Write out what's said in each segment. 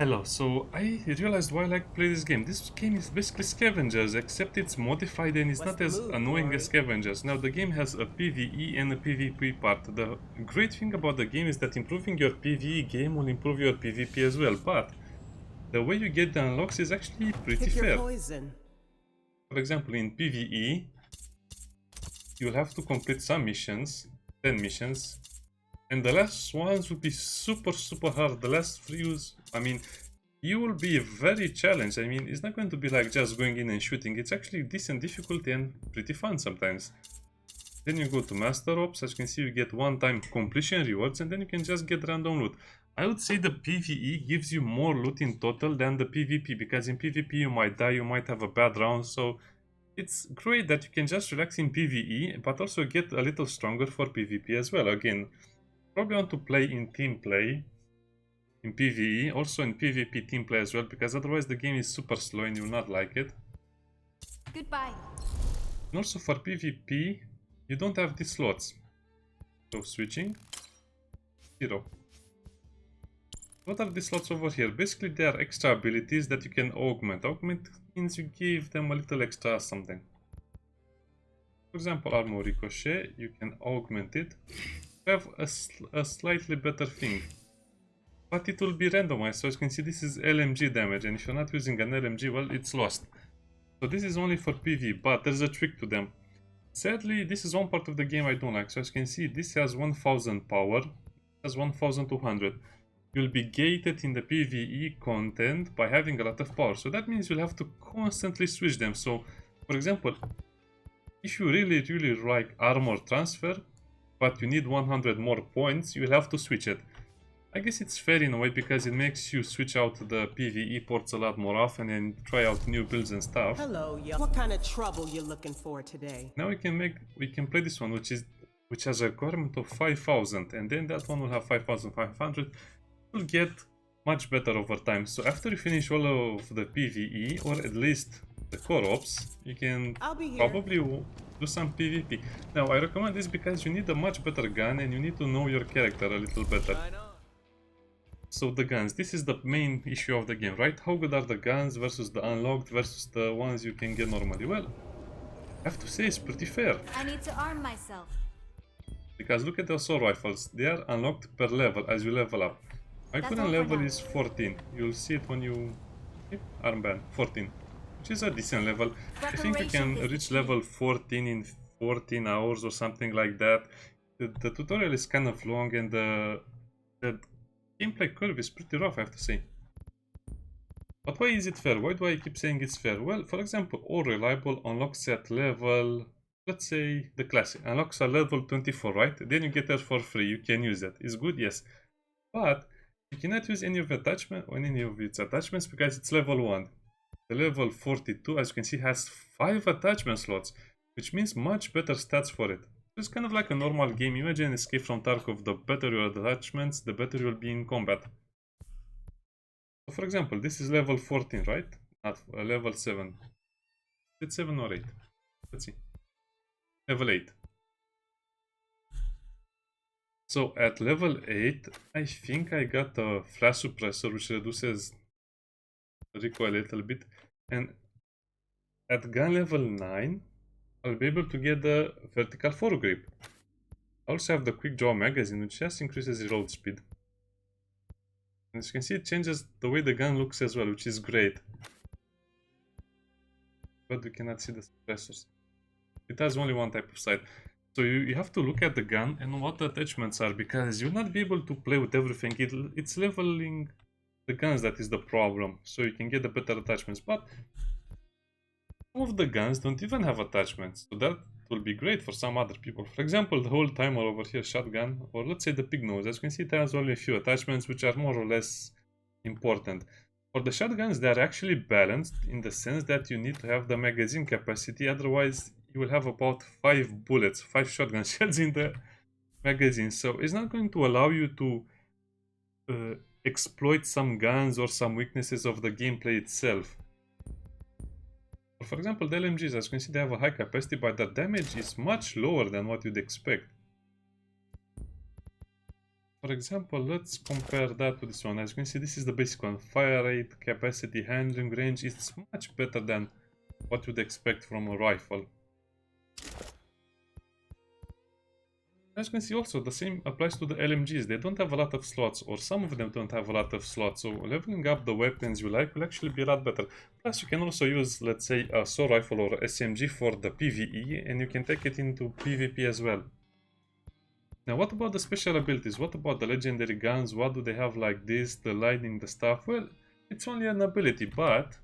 Hello, so I realized why I like to play this game. This game is basically Scavengers, except it's modified and it's What's not the as move, annoying as Glory? Scavengers. Now, the game has a PvE and a PvP part. The great thing about the game is that improving your PvE game will improve your PvP as well, but the way you get the unlocks is actually pretty Pick your fair. poison. For example, in PvE, you'll have to complete some missions, 10 missions, and the last ones will be super hard. The last fews, I mean, you will be very challenged. I mean, it's not going to be like just going in and shooting. It's actually decent difficulty and pretty fun sometimes. Then you go to Master Ops. As you can see, you get one-time completion rewards, and then you can just get random loot. I would say the PvE gives you more loot in total than the PvP, because in PvP you might die, you might have a bad round, so it's great that you can just relax in PvE, but also get a little stronger for PvP as well. Again, probably want to play in team play, in PvE, also in PvP team play as well, because otherwise the game is super slow and you will not like it. Goodbye. And also for PvP, you don't have these slots. So switching, 0. What are these slots over here? Basically they are extra abilities that you can augment. Augment means you give them a little extra something. For example, armor ricochet, you can augment it. Have a slightly better thing. But it will be randomized, so as you can see this is LMG damage, and if you're not using an LMG, well, it's lost. So this is only for PV, but there's a trick to them. Sadly, this is one part of the game I don't like. So as you can see, this has 1000 power, has 1200. You'll be gated in the PvE content by having a lot of power. So that means you'll have to constantly switch them. So, for example, if you really like armor transfer, but you need 100 more points, you'll have to switch it. I guess it's fair in a way because it makes you switch out the PvE ports a lot more often and try out new builds and stuff. Hello, yo. What kind of trouble you looking for today? Now we can play this one, which has a requirement of 5000, and then that one will have 5500. You'll get much better over time. So after you finish all of the PvE, or at least the core ops, you can probably do some PvP. Now I recommend this because you need a much better gun and you need to know your character a little better. So the guns, this is the main issue of the game, right? How good are the guns versus the unlocked versus the ones you can get normally? Well, I have to say it's pretty fair. I need to arm myself. Because look at the assault rifles, they are unlocked per level as you level up. My current level is 14. You'll see it when you armband 14, which is a decent level. I think you can reach level 14 in 14 hours or something like that. The tutorial is kind of long and the gameplay curve is pretty rough, I have to say. But why is it fair? Why do I keep saying it's fair? Well, for example, all reliable unlocks at level, let's say the classic unlocks at level 24, right? Then you get that for free. You can use it. It's good, yes. But you cannot use any of its attachments because it's level 1. The level 42, as you can see, has 5 attachment slots, which means much better stats for it. It's kind of like a normal game. Imagine Escape from Tarkov. The better your attachments, the better you'll be in combat. So for example, this is level 14, right? Not level 7. It's 7 or 8. Let's see. Level 8. So at level 8, I think I got a flash suppressor which reduces recoil a little bit. And at gun level 9, I'll be able to get the vertical foregrip. I also have the quick draw magazine, which just increases reload speed. And as you can see, it changes the way the gun looks as well, which is great. But we cannot see the suppressors. It has only one type of sight. So you have to look at the gun and what the attachments are, because you'll not be able to play with everything. It's leveling the guns that is the problem. So you can get the better attachments. But some of the guns don't even have attachments. So that will be great for some other people. For example, the whole timer over here, shotgun, or let's say the pig nose. As you can see, it has only a few attachments which are more or less important. For the shotguns, they are actually balanced in the sense that you need to have the magazine capacity, otherwise you will have about 5 bullets, 5 shotgun shells in the magazine. So it's not going to allow you to exploit some guns or some weaknesses of the gameplay itself. For example, the LMGs, as you can see, they have a high capacity, but the damage is much lower than what you'd expect. For example, let's compare that to this one. As you can see, this is the basic one. Fire rate, capacity, handling, range. It's much better than what you'd expect from a rifle. As you can see also, the same applies to the LMGs. They don't have a lot of slots, or some of them don't have a lot of slots, so leveling up the weapons you like will actually be a lot better. Plus, you can also use, let's say, a assault rifle or SMG for the PvE, and you can take it into PvP as well. Now, what about the special abilities? What about the legendary guns? What do they have like this, the lightning, the stuff? Well, it's only an ability, but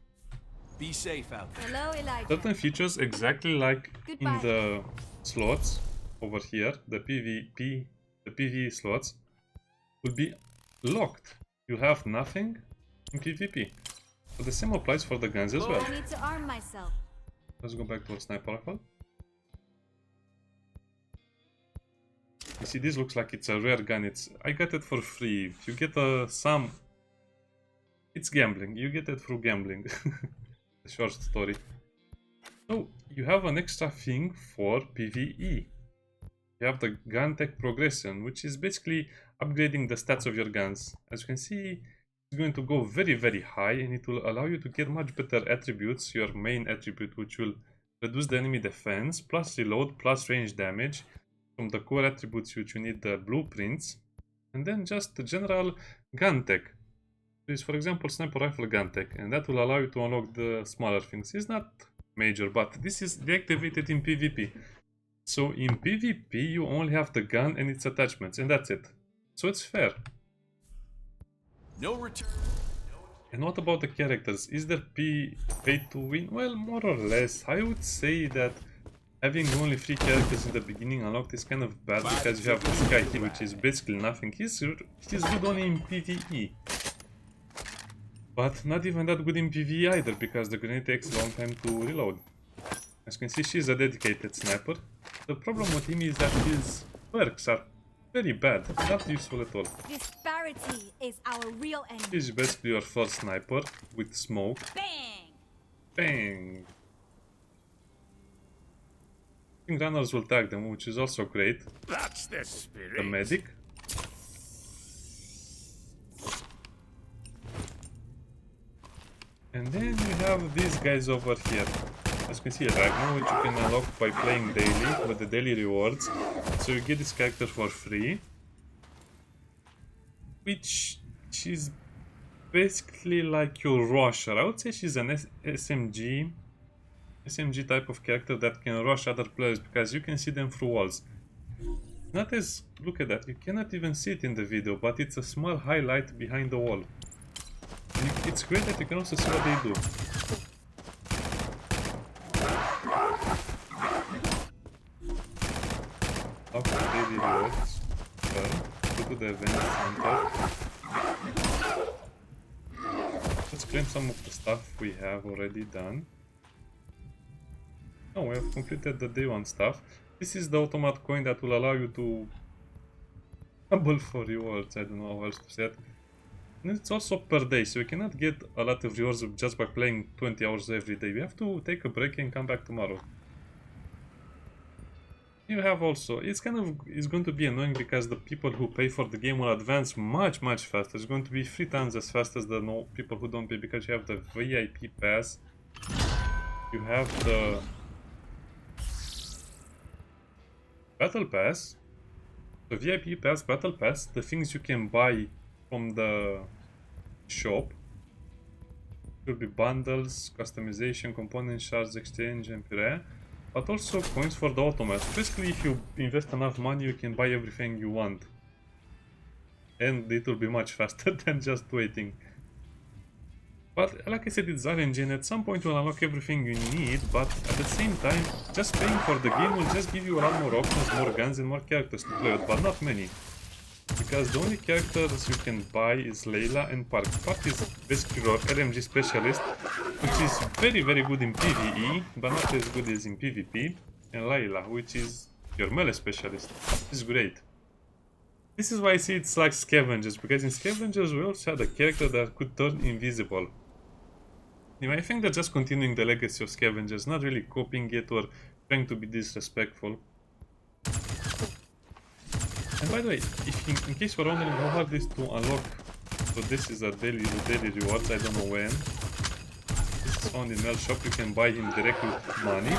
Be safe out there. Hello, Elijah. certain features exactly like in Goodbye. the slots over here, the PvE slots, will be locked. You have nothing in PvP. But the same applies for the guns as well. I need to arm myself. Let's go back to a sniper rifle. You see, this looks like it's a rare gun. I got it for free. If you get some, it's gambling. You get it through gambling. A short story. So you have an extra thing for PvE. You have the gun tech progression, which is basically upgrading the stats of your guns. As you can see, it's going to go very, very high, and it will allow you to get much better attributes. Your main attribute, which will reduce the enemy defense, plus reload, plus range damage. From the core attributes, which you need the blueprints, and then just the general gun tech. This is, for example, sniper rifle gun tech, and that will allow you to unlock the smaller things. It's not major, but this is deactivated in PvP. So in PvP, you only have the gun and its attachments, and that's it. So it's fair. No return. And what about the characters? Is there pay to win? Well, more or less. I would say that having only 3 characters in the beginning unlocked is kind of bad, because you have this guy here, which is basically nothing. He's good only in PvE. But not even that good in PvE either, because the grenade takes a long time to reload. As you can see, she's a dedicated sniper. The problem with him is that his perks are very bad, not useful at all. Disparity is our real enemy. He's basically your first sniper with smoke. Bang! Bang! I think runners will tag them, which is also great. That's the spirit. The medic. And then you have these guys over here. As you can see, a Ragnar, which you can unlock by playing daily with the daily rewards. So you get this character for free, which she's basically like your rusher. I would say she's an SMG type of character that can rush other players, because you can see them through walls. Not as, look at that, you cannot even see it in the video, but it's a small highlight behind the wall. And it's great that you can also see what they do. After daily rewards, go to the event center. Let's claim some of the stuff we have already done. Oh, we have completed the day 1 stuff. This is the automat coin that will allow you to double for rewards. I don't know how else to say it. And it's also per day, so you cannot get a lot of rewards just by playing 20 hours every day. You have to take a break and come back tomorrow. You have also, it's going to be annoying, because the people who pay for the game will advance much faster. It's going to be 3 times as fast as the people who don't pay, because you have the VIP pass. You have the Battle Pass, the VIP Pass, Battle Pass, the things you can buy from the shop. There will be bundles, customization, component shards, exchange, and pire, but also coins for the automats. Basically, if you invest enough money, you can buy everything you want. And it will be much faster than just waiting. But like I said, it's RNG, and at some point you'll unlock everything you need, but at the same time, just paying for the game will just give you a lot more options, more guns, and more characters to play with, but not many. Because the only characters you can buy is Layla and Park. Park is basically your LMG specialist, which is very good in PvE, but not as good as in PvP. And Layla, which is your melee specialist, is great. This is why I say it's like Scavengers, because in Scavengers we also had a character that could turn invisible. Anyway, I think they're just continuing the legacy of Scavengers, not really copying it or trying to be disrespectful. And by the way, if in case you're wondering how hard it is to unlock, so this is a daily rewards, I don't know when. This is found in Mel shop, you can buy him directly with money.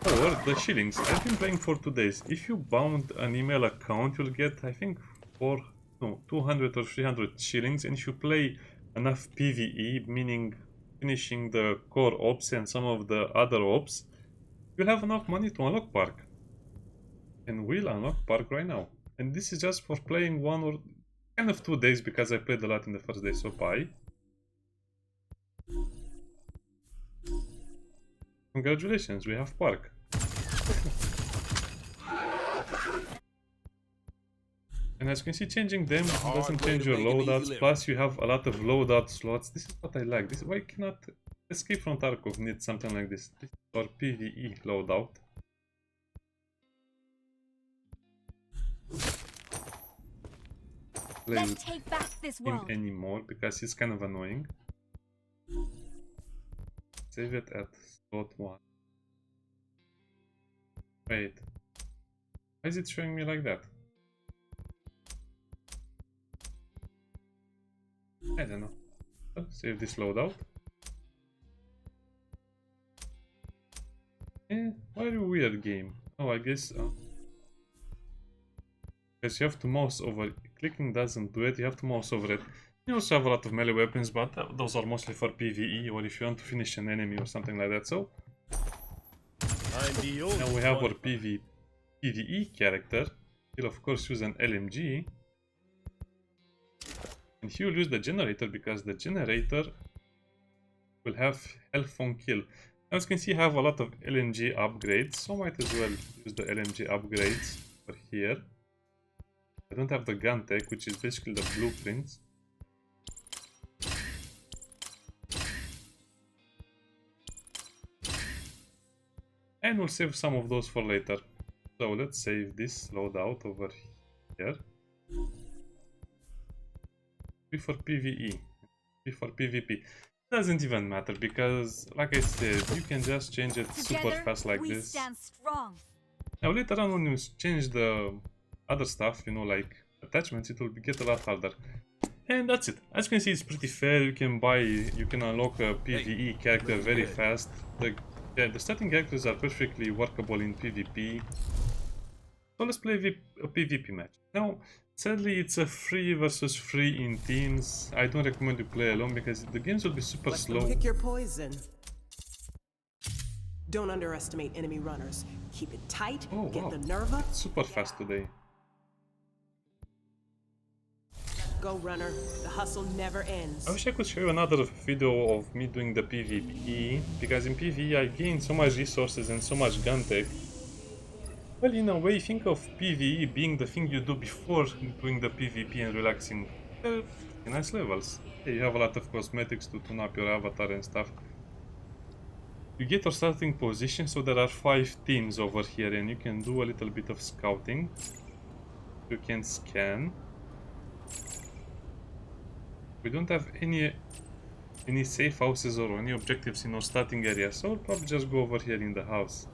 Or the shillings. I've been playing for 2 days. If you bound an email account, you'll get, I think, 200 or 300 shillings. And if you play enough PvE, meaning finishing the core ops and some of the other ops, you'll have enough money to unlock Park. And we'll unlock Park right now. And this is just for playing 1 or kind of 2 days, because I played a lot in the first day, so bye. Congratulations, we have Park. And as you can see, changing them doesn't change your loadouts, plus you have a lot of loadout slots. This is what I like. This, why cannot Escape from Tarkov need something like this? This is for PvE loadout. Let's take back this Him world. anymore because he's kind of annoying. Save it at slot 1. Wait. Why is it showing me like that? I don't know. Save this loadout. Why a weird game? Oh, I guess... because you have to mouse over it. Clicking doesn't do it, you have to mouse over it. You also have a lot of melee weapons, but those are mostly for PvE or if you want to finish an enemy or something like that. So now we have our PvE character. He'll of course use an LMG. And he will use the generator because the generator will have health on kill. As you can see, I have a lot of LMG upgrades, so might as well use the LMG upgrades over here. I don't have the gun tech, which is basically the blueprints. And we'll save some of those for later. So let's save this loadout over here. Be for PvE, be for PvP. Doesn't even matter because, like I said, you can just change it super fast like we this. stand strong. Now later on when you change the other stuff, you know, like attachments, it will get a lot harder. And that's it. As you can see, it's pretty fair. You can unlock a PvE character very fast. The starting characters are perfectly workable in PvP. So let's play a PvP match. Now, sadly, it's a 3 versus 3 in teams. I don't recommend you play alone because the games will be super slow. Pick your poison. Don't underestimate enemy runners. Keep it tight, Oh, get wow. the nerve up. Super fast today. Go runner, the hustle never ends. I wish I could show you another video of me doing the PvP, because in PvE I gained so much resources and so much gun tech. Well, in a way, think of PvE being the thing you do before doing the PvP and relaxing. Nice levels. Yeah, you have a lot of cosmetics to tune up your avatar and stuff. You get your starting position, so there are 5 teams over here and you can do a little bit of scouting. You can scan. We don't have any safe houses or any objectives in our starting area, so we'll probably just go over here in the house.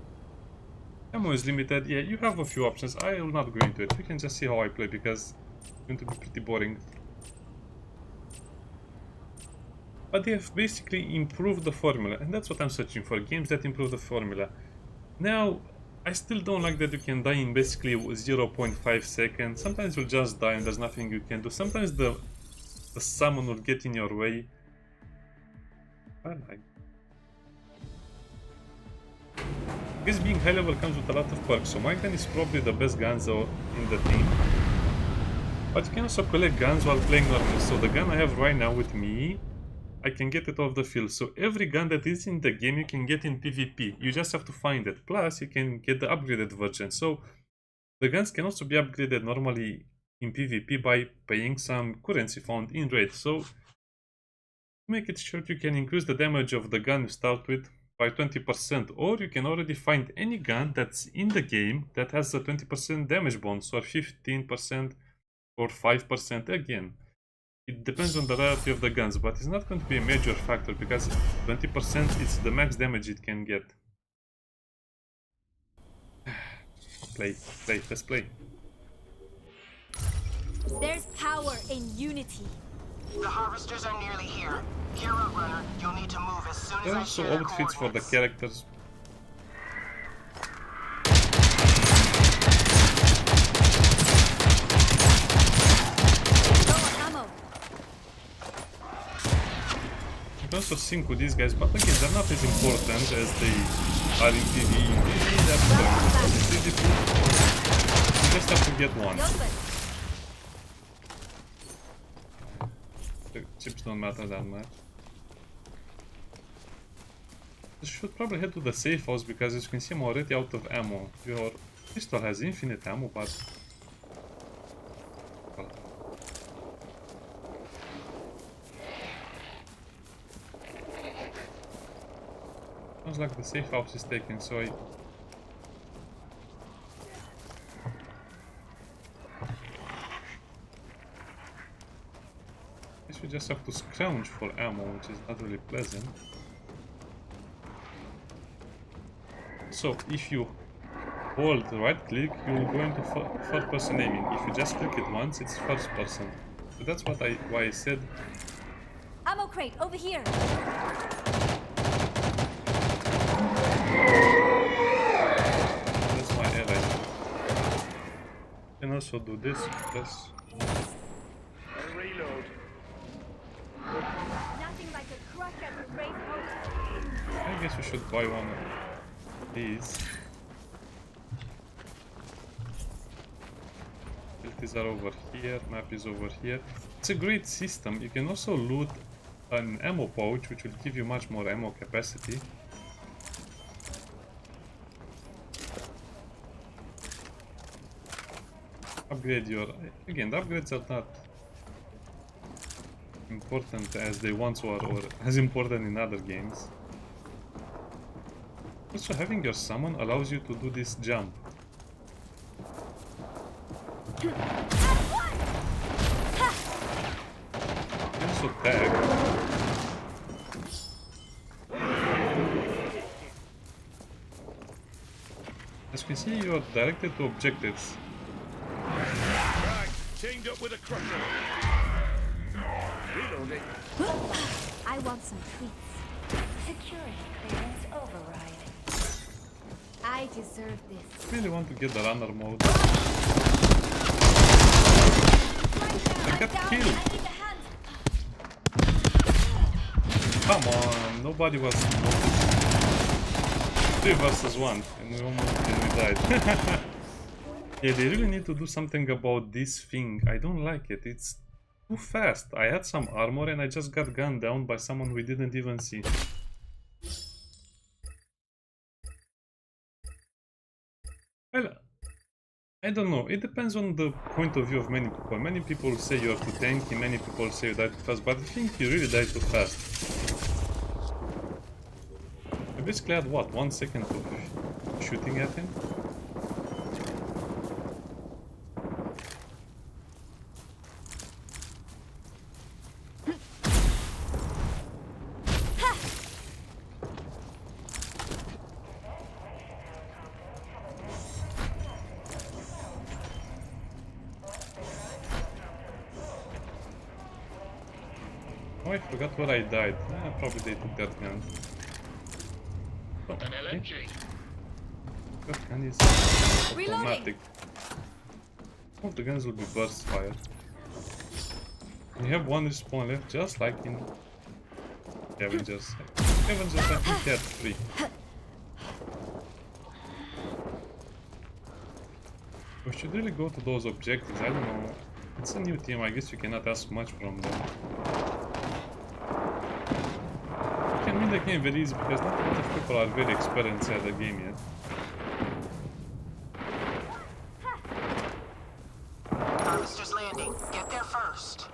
Ammo is limited. Yeah, you have a few options. I will not go into it. You can just see how I play because it's going to be pretty boring. But they have basically improved the formula, and that's what I'm searching for, games that improve the formula. Now, I still don't like that you can die in basically 0.5 seconds. Sometimes you'll just die and there's nothing you can do. Sometimes the summon will get in your way. I like. This being high level comes with a lot of perks, so my gun is probably the best gunzo in the team. But you can also collect guns while playing normally, so the gun I have right now with me, I can get it off the field. So every gun that is in the game you can get in PvP, you just have to find it. Plus you can get the upgraded version, so the guns can also be upgraded normally in PvP by paying some currency found in raid. So to make it short, you can increase the damage of the gun you start with by 20%, or you can already find any gun that's in the game that has a 20% damage bonus, or 15% or 5% again. It depends on the rarity of the guns, but it's not going to be a major factor because 20% is the max damage it can get. Let's play. There's power in unity. The harvesters are nearly here. Hero runner, you'll need to move as soon as There are I also share the outfits for the coordinates. characters. Low on ammo. You can also sync with these guys, but again, they're not as important as they are in PvE. In PvE, that's important. In PvP, you just have to get one. Youngblood. The chips don't matter that much. You should probably head to the safe house because as you can see I'm already out of ammo. Your pistol has infinite ammo, but... well. Sounds like the safe house is taken, so I... guess we just have to scrounge for ammo, which is not really pleasant. So, if you hold right click, you will go into third person aiming. If you just click it once, it's first person. So that's why I said Ammo crate over here. that's my ally. You can also do this, plus Reload. Nothing like a crush at the brave host. I guess we should buy one of these. Abilities are over here, map is over here. It's a great system. You can also loot an ammo pouch, which will give you much more ammo capacity. Upgrade your... again, the upgrades are not important as they once were, or as important in other games. Also, having your summon allows you to do this jump. You can also tag. As you can see, you are directed to objectives. Right, teamed up with a crusher. Reloading. I want some treats. Security clearance override. I deserve this. I really want to get the runner mode. I got Down. killed. I need a hand. Come on, nobody was. 3 versus 1, and we died. Yeah, they really need to do something about this thing. I don't like it. It's too fast. I had some armor and I just got gunned down by someone we didn't even see. Well, I don't know. It depends on the point of view of many people. Many people say you are too tanky, many people say you die too fast, but I think you really die too fast. I basically had what, 1 second of shooting at him? Oh, I forgot where I died. Probably they took that gun. Oh, An LMG. that gun is Reloading. automatic. All the guns will be burst fire. You have 1 respawn left, just like in Scavengers. Scavengers, I think, had 3. We should really go to those objectives. I don't know. It's a new team. I guess you cannot ask much from them. You can win the game very easy because not a lot of people are very experienced at the game yet. Harvesters landing. Get there first.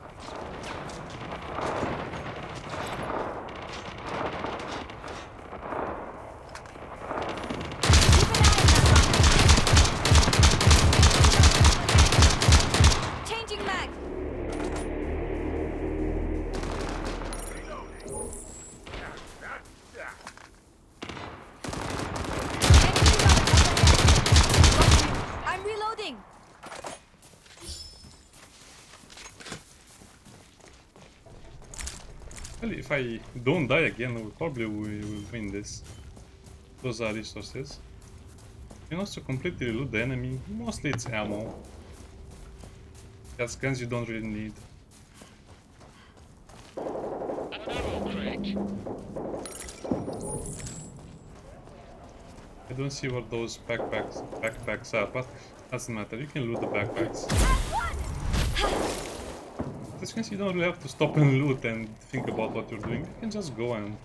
Changing mag. Enemy Well, if I don't die again, we probably will win this. Those are resources. You can also completely loot the enemy. Mostly it's ammo. That's guns you don't really need. An ammo crate. I don't see where those backpacks are, but doesn't matter. You can loot the backpacks. This means you don't really have to stop and loot and think about what you're doing. You can just go and...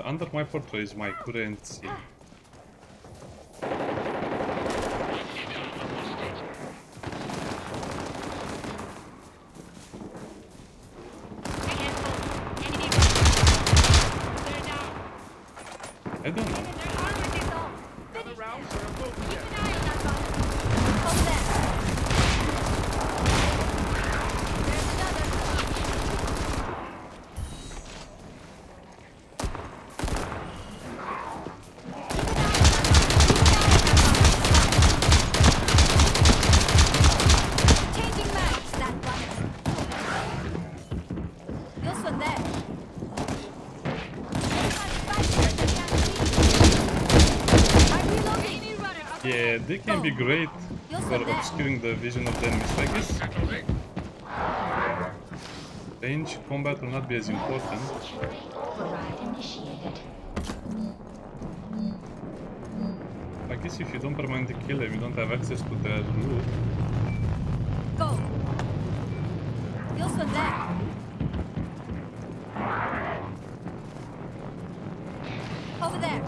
under my portrait is my currency. I don't know. Gather round for a boat check. Changing mags, that one. This one there. I'm reloading. Yeah, they can be great for obscuring the vision of the enemies. I guess range combat will not be as important. Override initiated. I guess if you don't permanently kill them, you don't have access to their loot. Go. This one there. Over there.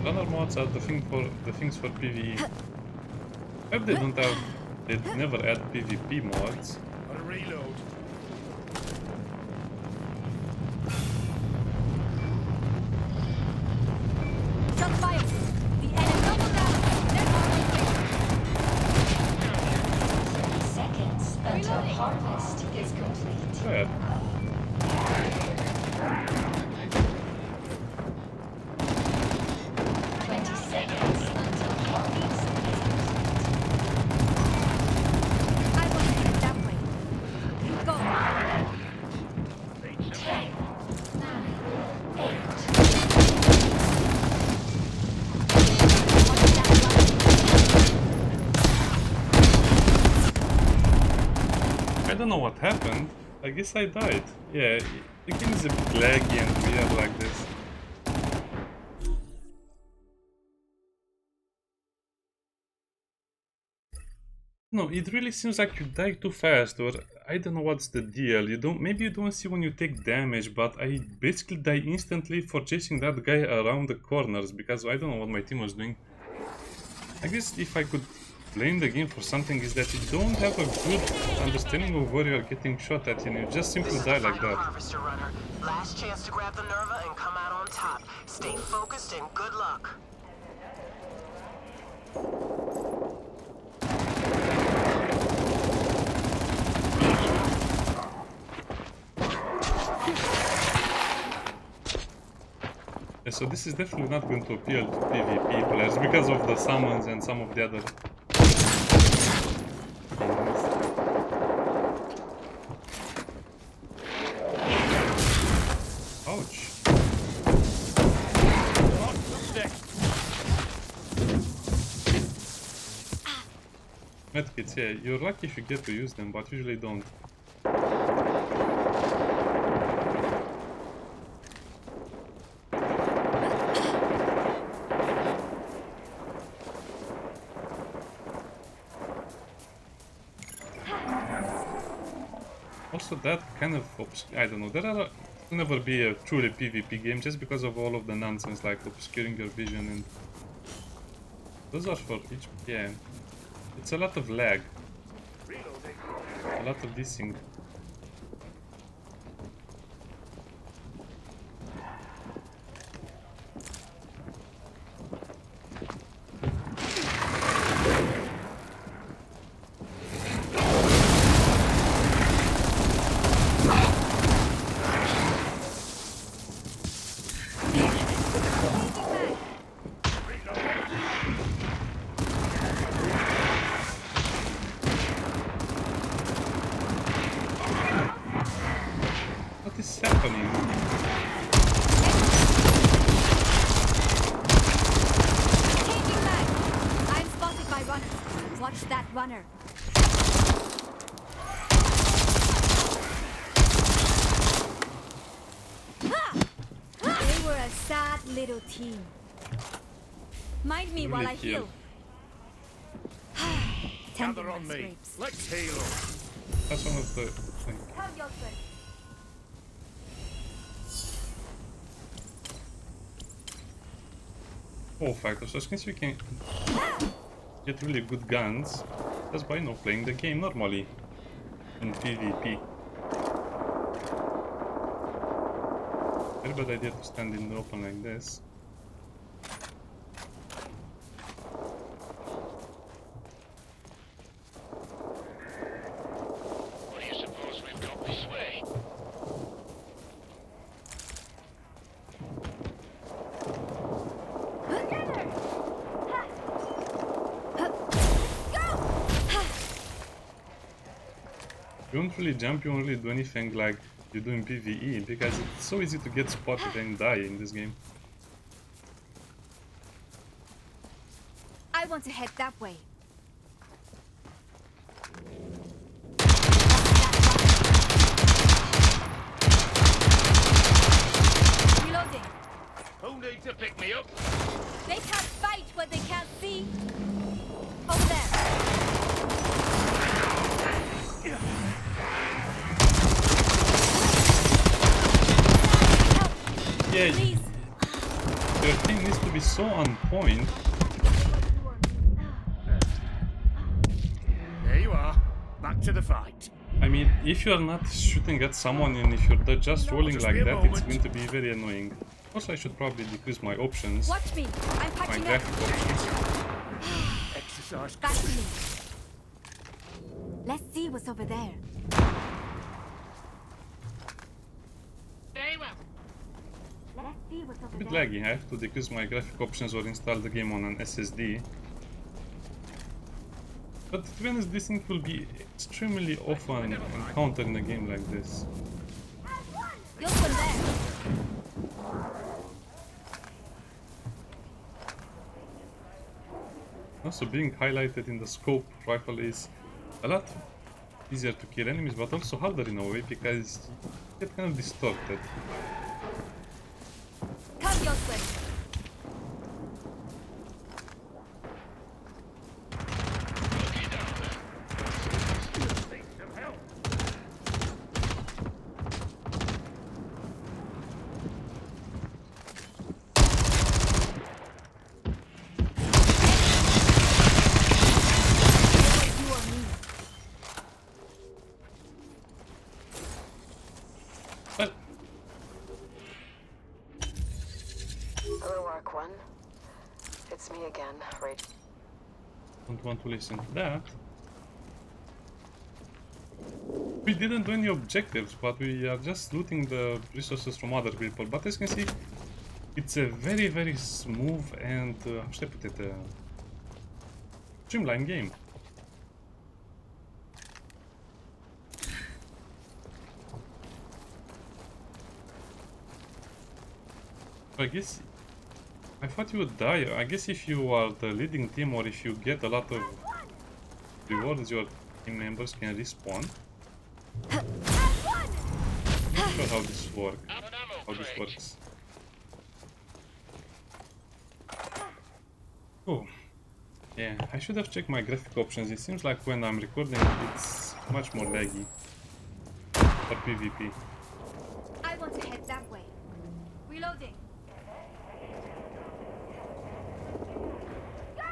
Runner mods are the things for PvE. If they don't have, they never add PvP mods. Gotta reload. Shot fire. The enemy double down. They're on their way. 30 seconds until harvest is complete. Bad. 20 seconds until harvest is I want to get that way. Go. 10, 9, 8. Watch that line. I don't know what happened. I guess I died. Yeah, the game is a bit laggy and weird like this. No, it really seems like you die too fast, or I don't know what's the deal. Maybe you don't see when you take damage, but I basically die instantly for chasing that guy around the corners because I don't know what my team was doing. I guess if I could blame the game for something is that you don't have a good understanding of where you're getting shot at and you just simply This is die the like final that. harvester runner. Last chance to grab the Nerva and come out on top. Stay focused and good luck. Yeah, so this is definitely not going to appeal to PvP players because of the summons and some of the other things. Ouch. On, stick. Medkits, yeah, you're lucky if you get to use them, but usually don't. Also, that kind of I don't know. Will never be a truly PvP game just because of all of the nonsense like obscuring your vision and those are for each. Yeah, it's a lot of lag, Reloading. a lot of this thing. runner. They were a sad little team. Mind me while I Really heal. Tending Gather my on me. scrapes. Let's heal up. That's one of the things. Come, Yosef. Oh, factor. So since we can get really good guns just by playing the game normally in PvP. Very bad idea to stand in the open like this. What do you suppose we've got this way? You don't really jump, you don't really do anything like you do in PvE because it's so easy to get spotted and die in this game. I want to head that way. Reloading. Who needs to pick me up? They can't fight what they can't see. Over there. Yeah, Please. your thing needs to be so on point. There you are. Back to the fight. I mean, if you're not shooting at someone and if you're just rolling Just like be a that, it's moment. going to be very annoying. Also, I should probably decrease my options, Watch me. I'm my patching up. graphic options. Exercise. Back to me. Let's see what's over there. Very well. Let's see what's over A bit there. laggy. I have to decrease my graphic options or install the game on an SSD. But to be honest, this thing will be extremely often encountered in a game like this. You'll put there. Also, being highlighted in the scope rifle is a lot easier to kill enemies, but also harder in a way because you get kind of distorted. Come, Yosef. Some help. You or me. But Hello, Arc 1. It's me again, Rachel. don't want to listen to that. We didn't do any objectives, but we are just looting the resources from other people. But as you can see, it's a very, very smooth and how should I put it, streamlined game. I guess I thought you would die. I guess if you are the leading team or if you get a lot of rewards, your team members can respawn. Not sure how this works. How this works. Oh, yeah. I should have checked my graphic options. It seems like when I'm recording, it's much more laggy for PvP. I want to head that way. Reloading. Go!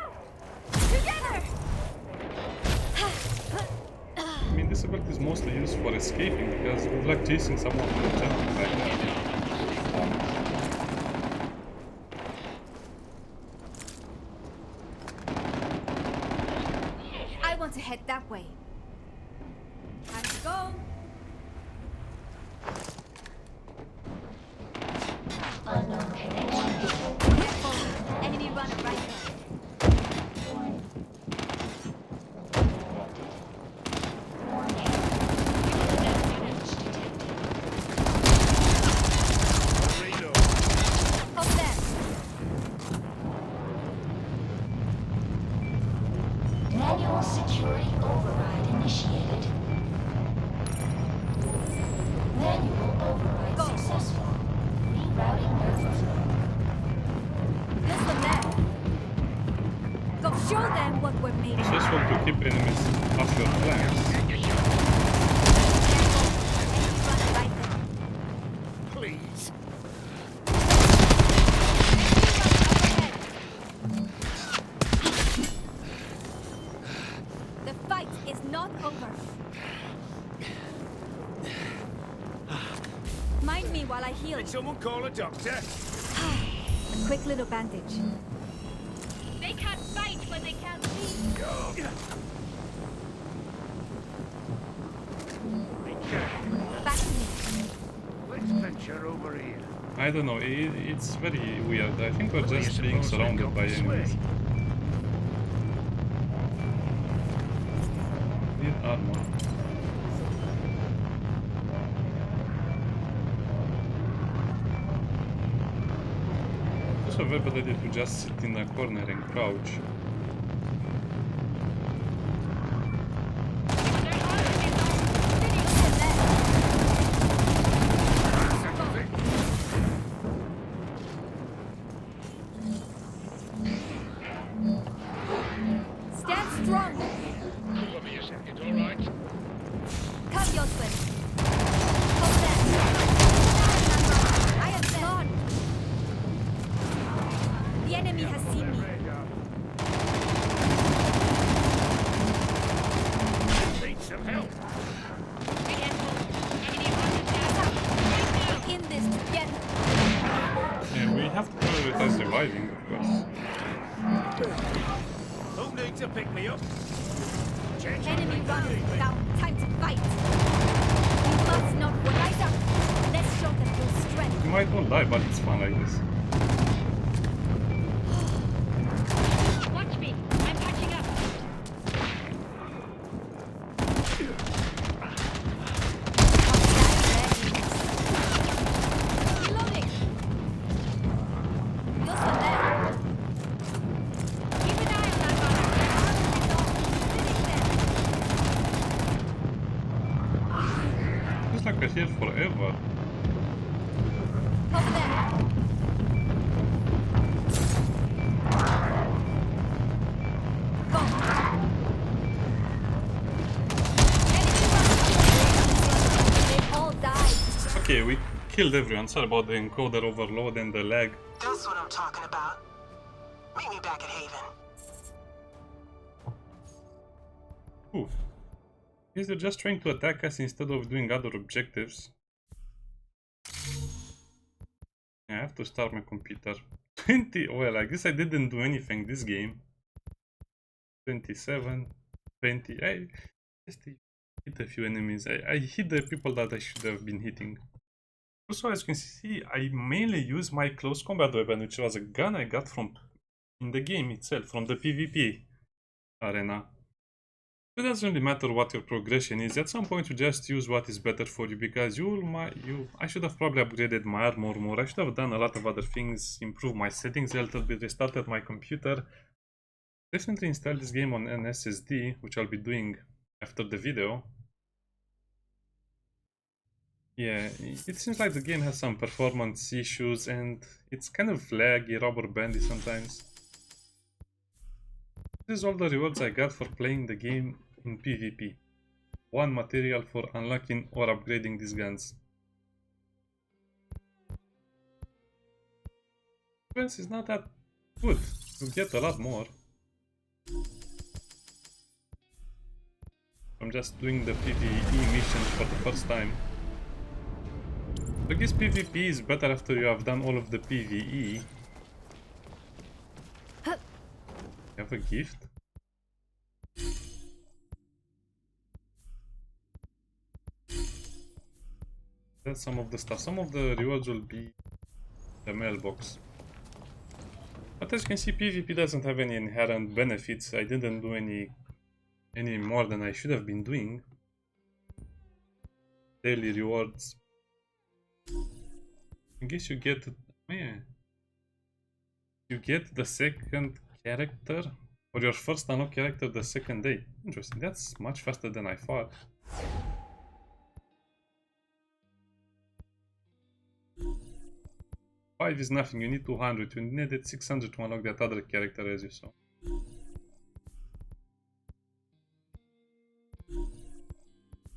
Together! I mean, this ability is mostly used for escaping because good luck chasing someone with a jumping like that. I want to head that way. Time to go. Unknown connection. Careful. Enemy runner right there. Reload. Up there. Manual External security override initiated. Manual override successful. Rerouting nerve flow. Listen there. Go show them what we're made It's of. useful to keep enemies off your flanks. Right there. Please. The fight is not over. Mind me while I heal. Did someone call a doctor? A quick little bandage. They can't fight when they can't see. Back to me. Let's venture over here. I don't know, it's very weird. I think we're just being surrounded by enemies. Need armor. It's also very bad idea to just sit in a corner and crouch. Stand strong. Give me a second, all right? Cut your swim. Hold there. I am gone. The enemy has seen me. Need some help. We're in this together. Yeah, we have to prioritize reviving, of course. Who needs to pick me up? Enemy running down. Time to fight. We must not rise up. Let's show them your strength. We might all die, but it's fun like this. Watch me. I'm catching up. Reloading. You're still there. Keep an eye on that one. Feels like we're here forever. Over there. Go. They all died. Okay, we killed everyone. Sorry about the encoder overload and the lag. That's what I'm talking about. Meet me back at Haven. Ooh. Guess they're just trying to attack us instead of doing other objectives. I have to start my computer. 20. Well, I guess I didn't do anything this game. 27, 20. I just hit a few enemies. I hit the people that I should have been hitting. Also, as you can see, I mainly use my close combat weapon, which was a gun I got from in the game itself, from the PvP arena. It doesn't really matter what your progression is. At some point, you just use what is better for you, because I should have probably upgraded my armor more. I should have done a lot of other things, improved my settings a little bit, restarted my computer. Definitely install this game on an SSD, which I'll be doing after the video. Yeah, it seems like the game has some performance issues and it's kind of laggy, rubber bandy sometimes. This is all the rewards I got for playing the game in PvP. 1 material for unlocking or upgrading these guns. Defense is not that good. You get a lot more. I'm just doing the PvE missions for the first time. I guess PvP is better after you have done all of the PvE. You have a gift? That's some of the stuff. Some of the rewards will be the mailbox. But as you can see, PvP doesn't have any inherent benefits. I didn't do any more than I should have been doing. Daily rewards. I guess you get... yeah. You get the second character For your first unlock character the second day. Interesting. That's much faster than I thought. Five is nothing. You need 200. You needed 600 to unlock that other character, as you saw.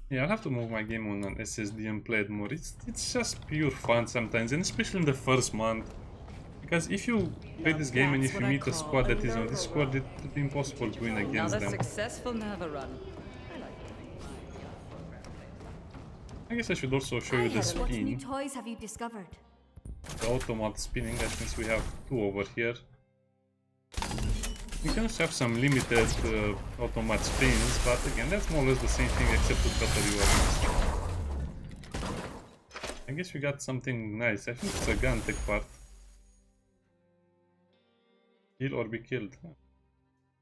Yeah, I'll have to move my game on an SSD and play it more. It's just pure fun sometimes, and especially in the first month. Because if you play this game and if you meet a squad that is on Discord, it would be impossible to win against Another them. successful Nerva run. I guess I should also show you the What new spin. toys have you discovered? The automat spinning, that means we have two over here. You can also have some limited automat spins, but again, that's more or less the same thing except with better rewards. I guess we got something nice. I think it's a gun tech part. Kill or be killed.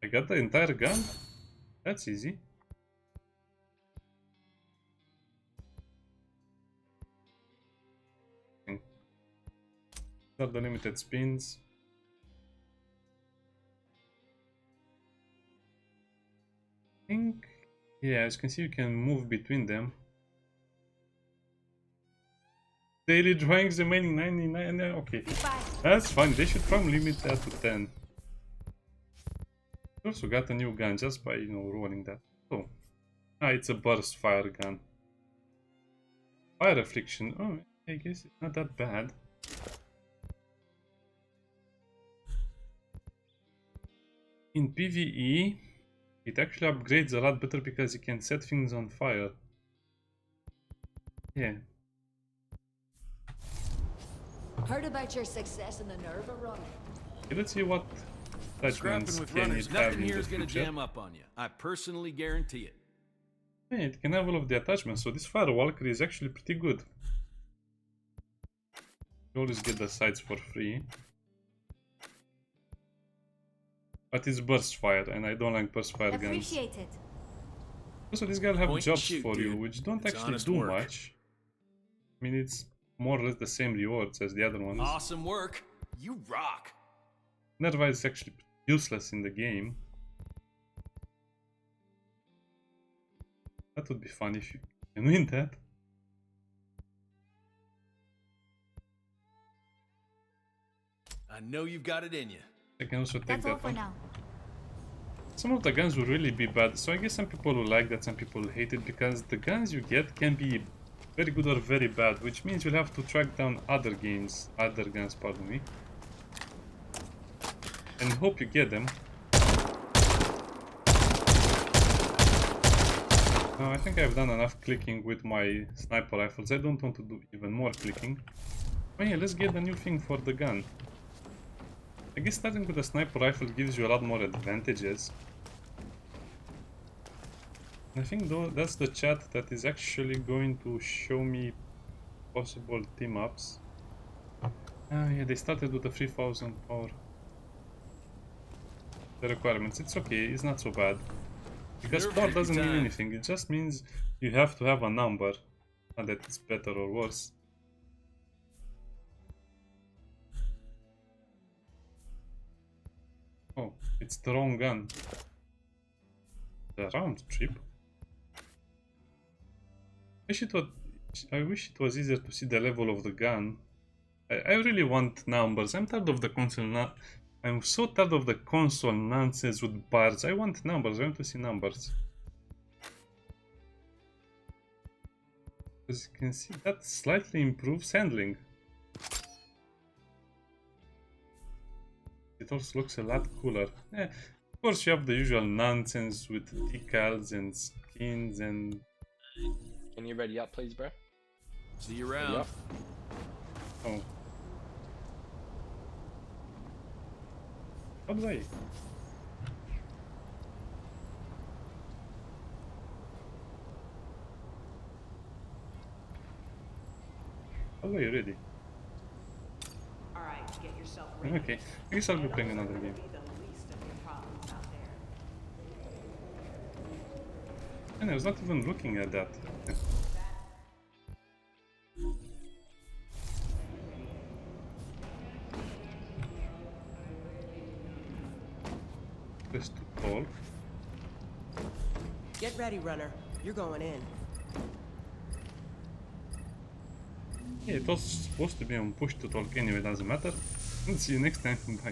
I got the entire gun? That's easy. Got the limited spins. I think, yeah, as you can see, you can move between them. Daily drawings remaining 99. Okay, that's fine. They should probably limit that to 10. Also got a new gun just by, you know, rolling that. Oh, it's a burst fire gun. Fire affliction. Oh, I guess it's not that bad. In PvE, it actually upgrades a lot better because you can set things on fire. Yeah. Heard about your success in the Nerva run. Okay, let's see what attachments Scrapping with can runners, it have nothing in here the is gonna future. jam up on you. I personally guarantee it. Yeah, it can have all of the attachments, so this Firewalker is actually pretty good. You always get the sights for free. But it's burst fire, and I don't like burst fire guns. Appreciate it. Also, these guys have Point and jobs shoot, for you, dude. which don't It's actually honest do work. much. I mean, it's more or less the same rewards as the other ones. Awesome work. You rock. Nerva is actually useless in the game. That would be fun if you can win that. I know you've got it in you. I can also take That's all that for one. now. Some of the guns will really be bad, so I guess some people will like that, some people will hate it, because the guns you get can be very good or very bad, which means you'll have to track down other guns, pardon me, and hope you get them. Now, I think I've done enough clicking with my sniper rifles. I don't want to do even more clicking. Oh yeah, let's get the new thing for the gun. I guess starting with a sniper rifle gives you a lot more advantages. I think though that's the chat that is actually going to show me possible team ups. Yeah, they started with a 3000 power. The requirements, it's okay, it's not so bad. Because Nerve power every doesn't mean time. anything, it just means you have to have a number. Not that it's better or worse. Oh, it's the wrong gun. The round trip. I wish it was easier to see the level of the gun. I really want numbers. I'm tired of the console. I'm so tired of the console nonsense with bars. I want numbers. I want to see numbers. As you can see, that slightly improves handling. It also looks a lot cooler. Of course, you have the usual nonsense with decals and skins and... Can you ready up, please, bro? See you around. Yep. Oh. How do I? How do I ready? Alright, get yourself ready. Okay, I guess I'll be playing another game. Be the least of your problems out there. And I was not even looking at that. Press 2. talk. Get ready, runner. You're going in. Yeah, it was supposed to be on push to talk anyway, doesn't matter. See you next time. Bye.